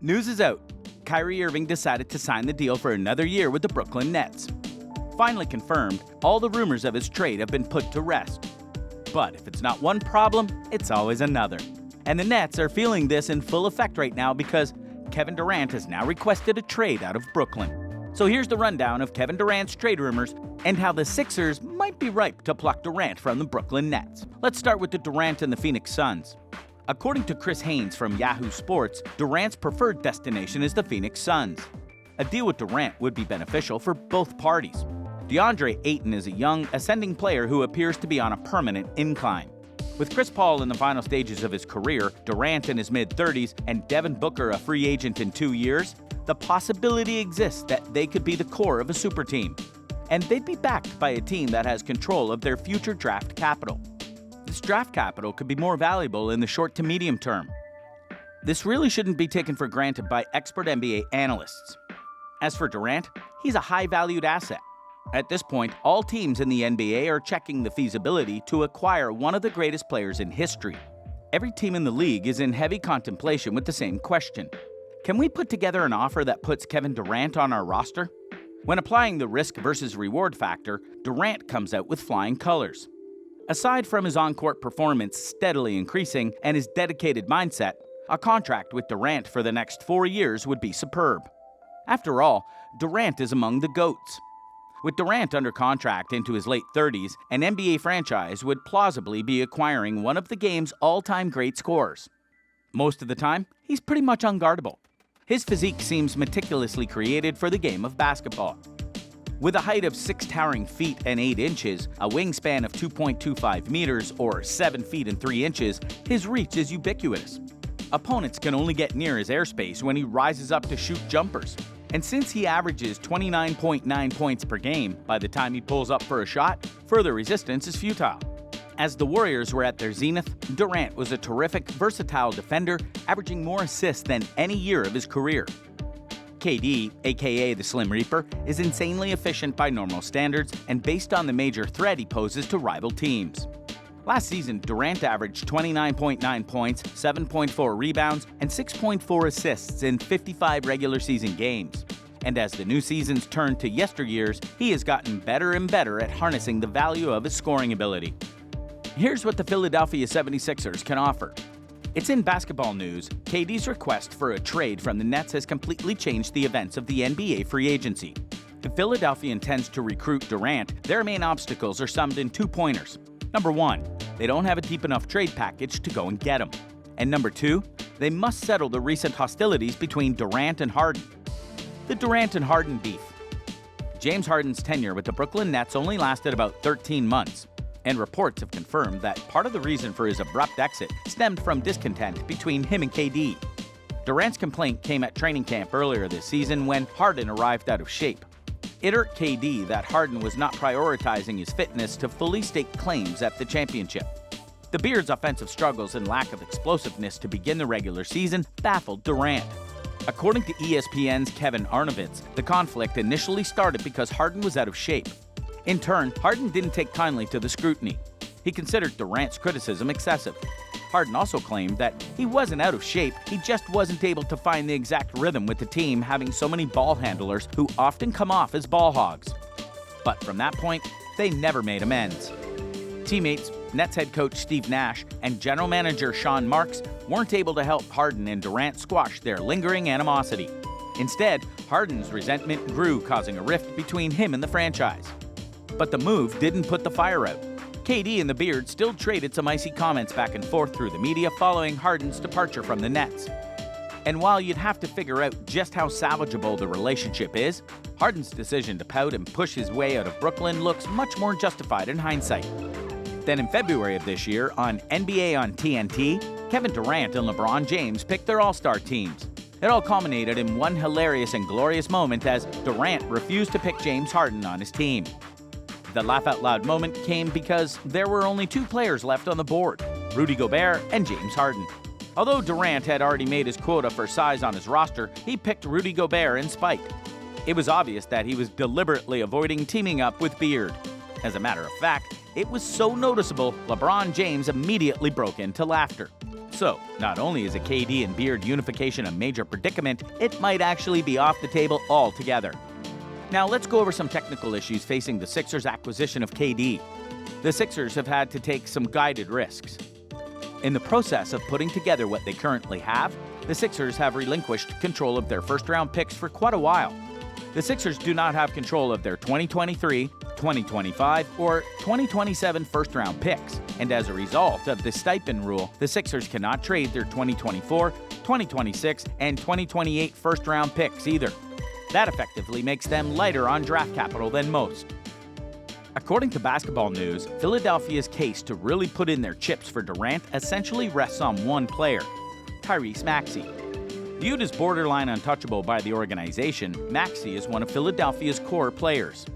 News is out. Kyrie Irving decided to sign the deal for another year with the Brooklyn Nets. Finally confirmed, all the rumors of his trade have been put to rest. But if it's not one problem, it's always another. And the Nets are feeling this in full effect right now because Kevin Durant has now requested a trade out of Brooklyn. So here's the rundown of Kevin Durant's trade rumors and how the Sixers might be ripe to pluck Durant from the Brooklyn Nets. Let's start with the Durant and the Phoenix Suns. According to Chris Haynes from Yahoo Sports, Durant's preferred destination is the Phoenix Suns. A deal with Durant would be beneficial for both parties. DeAndre Ayton is a young, ascending player who appears to be on a permanent incline. With Chris Paul in the final stages of his career, Durant in his mid-30s, and Devin Booker a free agent in 2 years, the possibility exists that they could be the core of a super team. And they'd be backed by a team that has control of their future draft capital. This draft capital could be more valuable in the short to medium term. This really shouldn't be taken for granted by expert NBA analysts. As for Durant, he's a high-valued asset. At this point, all teams in the NBA are checking the feasibility to acquire one of the greatest players in history. Every team in the league is in heavy contemplation with the same question. Can we put together an offer that puts Kevin Durant on our roster? When applying the risk versus reward factor, Durant comes out with flying colors. Aside from his on-court performance steadily increasing and his dedicated mindset, a contract with Durant for the next 4 years would be superb. After all, Durant is among the GOATs. With Durant under contract into his late 30s, an NBA franchise would plausibly be acquiring one of the game's all-time great scorers. Most of the time, he's pretty much unguardable. His physique seems meticulously created for the game of basketball. With a height of 6 towering feet and 8 inches, a wingspan of 2.25 meters or 7 feet and 3 inches, his reach is ubiquitous. Opponents can only get near his airspace when he rises up to shoot jumpers. And since he averages 29.9 points per game by the time he pulls up for a shot, further resistance is futile. As the Warriors were at their zenith, Durant was a terrific, versatile defender, averaging more assists than any year of his career. KD, aka the Slim Reaper, is insanely efficient by normal standards and based on the major threat he poses to rival teams. Last season, Durant averaged 29.9 points, 7.4 rebounds, and 6.4 assists in 55 regular season games. And as the new seasons turn to yesteryears, he has gotten better and better at harnessing the value of his scoring ability. Here's what the Philadelphia 76ers can offer. It's in basketball news, KD's request for a trade from the Nets has completely changed the events of the NBA free agency. If Philadelphia intends to recruit Durant, their main obstacles are summed in 2 pointers. Number 1, they don't have a deep enough trade package to go and get him. And number 2, they must settle the recent hostilities between Durant and Harden. The Durant and Harden beef. James Harden's tenure with the Brooklyn Nets only lasted about 13 months. And reports have confirmed that part of the reason for his abrupt exit stemmed from discontent between him and KD. Durant's complaint came at training camp earlier this season when Harden arrived out of shape. It irked KD that Harden was not prioritizing his fitness to fully stake claims at the championship. The Beard's offensive struggles and lack of explosiveness to begin the regular season baffled Durant. According to ESPN's Kevin Arnovitz, the conflict initially started because Harden was out of shape. In turn, Harden didn't take kindly to the scrutiny. He considered Durant's criticism excessive. Harden also claimed that he wasn't out of shape, he just wasn't able to find the exact rhythm with the team having so many ball handlers who often come off as ball hogs. But from that point, they never made amends. Teammates, Nets head coach Steve Nash, and general manager Sean Marks weren't able to help Harden and Durant squash their lingering animosity. Instead, Harden's resentment grew, causing a rift between him and the franchise. But the move didn't put the fire out. KD and the Beard still traded some icy comments back and forth through the media following Harden's departure from the Nets. And while you'd have to figure out just how salvageable the relationship is, Harden's decision to pout and push his way out of Brooklyn looks much more justified in hindsight. Then in February of this year, on NBA on TNT, Kevin Durant and LeBron James picked their all-star teams. It all culminated in one hilarious and glorious moment as Durant refused to pick James Harden on his team. The laugh-out-loud moment came because there were only 2 players left on the board, Rudy Gobert and James Harden. Although Durant had already made his quota for size on his roster, he picked Rudy Gobert in spite. It was obvious that he was deliberately avoiding teaming up with Beard. As a matter of fact, it was so noticeable, LeBron James immediately broke into laughter. So, not only is a KD and Beard unification a major predicament, it might actually be off the table altogether. Now let's go over some technical issues facing the Sixers' acquisition of KD. The Sixers have had to take some guided risks. In the process of putting together what they currently have, the Sixers have relinquished control of their first-round picks for quite a while. The Sixers do not have control of their 2023, 2025, or 2027 first-round picks, and as a result of the stipend rule, the Sixers cannot trade their 2024, 2026, and 2028 first-round picks either. That effectively makes them lighter on draft capital than most. According to Basketball News, Philadelphia's case to really put in their chips for Durant essentially rests on one player, Tyrese Maxey. Viewed as borderline untouchable by the organization, Maxey is one of Philadelphia's core players.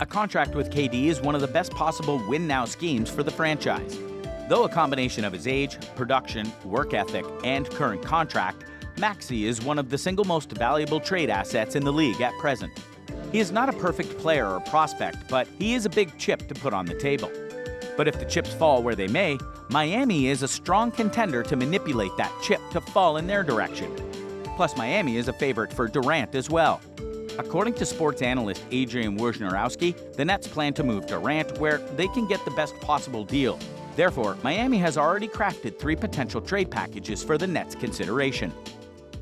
A contract with KD is one of the best possible win-now schemes for the franchise. Though a combination of his age, production, work ethic, and current contract, Maxey is one of the single most valuable trade assets in the league at present. He is not a perfect player or prospect, but he is a big chip to put on the table. But if the chips fall where they may, Miami is a strong contender to manipulate that chip to fall in their direction. Plus, Miami is a favorite for Durant as well. According to sports analyst Adrian Wojnarowski, the Nets plan to move Durant where they can get the best possible deal. Therefore, Miami has already crafted 3 potential trade packages for the Nets' consideration.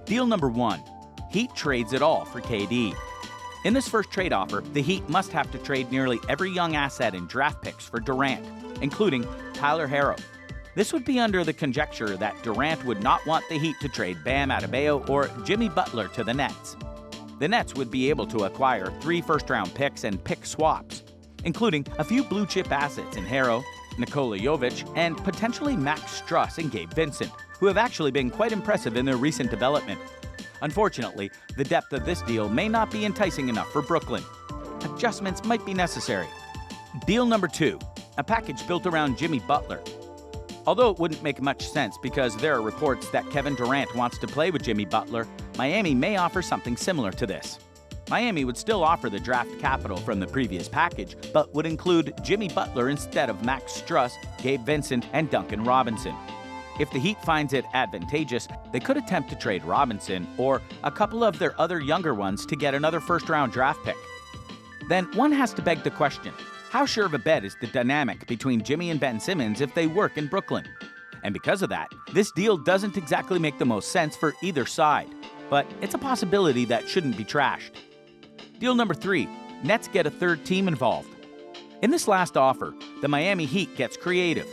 Deal number 1. Heat trades it all for KD. In this first trade offer, the Heat must have to trade nearly every young asset and draft picks for Durant, including Tyler Herro. This would be under the conjecture that Durant would not want the Heat to trade Bam Adebayo or Jimmy Butler to the Nets. The Nets would be able to acquire 3 first-round picks and pick swaps, including a few blue-chip assets in Herro, Nikola Jovic, and potentially Max Strus and Gabe Vincent, who have actually been quite impressive in their recent development. Unfortunately, the depth of this deal may not be enticing enough for Brooklyn. Adjustments might be necessary. Deal number 2, a package built around Jimmy Butler. Although it wouldn't make much sense because there are reports that Kevin Durant wants to play with Jimmy Butler, Miami may offer something similar to this. Miami would still offer the draft capital from the previous package, but would include Jimmy Butler instead of Max Strus, Gabe Vincent, and Duncan Robinson. If the Heat finds it advantageous, they could attempt to trade Robinson or a couple of their other younger ones to get another first-round draft pick. Then one has to beg the question, how sure of a bet is the dynamic between Jimmy and Ben Simmons if they work in Brooklyn? And because of that, this deal doesn't exactly make the most sense for either side, but it's a possibility that shouldn't be trashed. Deal number 3, Nets get a third team involved. In this last offer, the Miami Heat gets creative.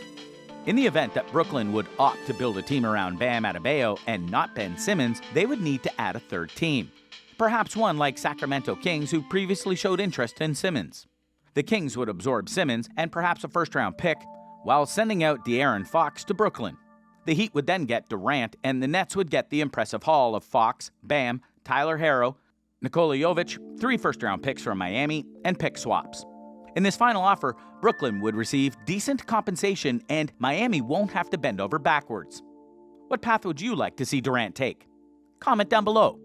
In the event that Brooklyn would opt to build a team around Bam Adebayo and not Ben Simmons, they would need to add a third team. Perhaps one like Sacramento Kings, who previously showed interest in Simmons. The Kings would absorb Simmons and perhaps a first-round pick, while sending out De'Aaron Fox to Brooklyn. The Heat would then get Durant, and the Nets would get the impressive haul of Fox, Bam, Tyler Herro, Nikola Jovic, 3 first-round picks from Miami, and pick swaps. In this final offer, Brooklyn would receive decent compensation and Miami won't have to bend over backwards. What path would you like to see Durant take? Comment down below.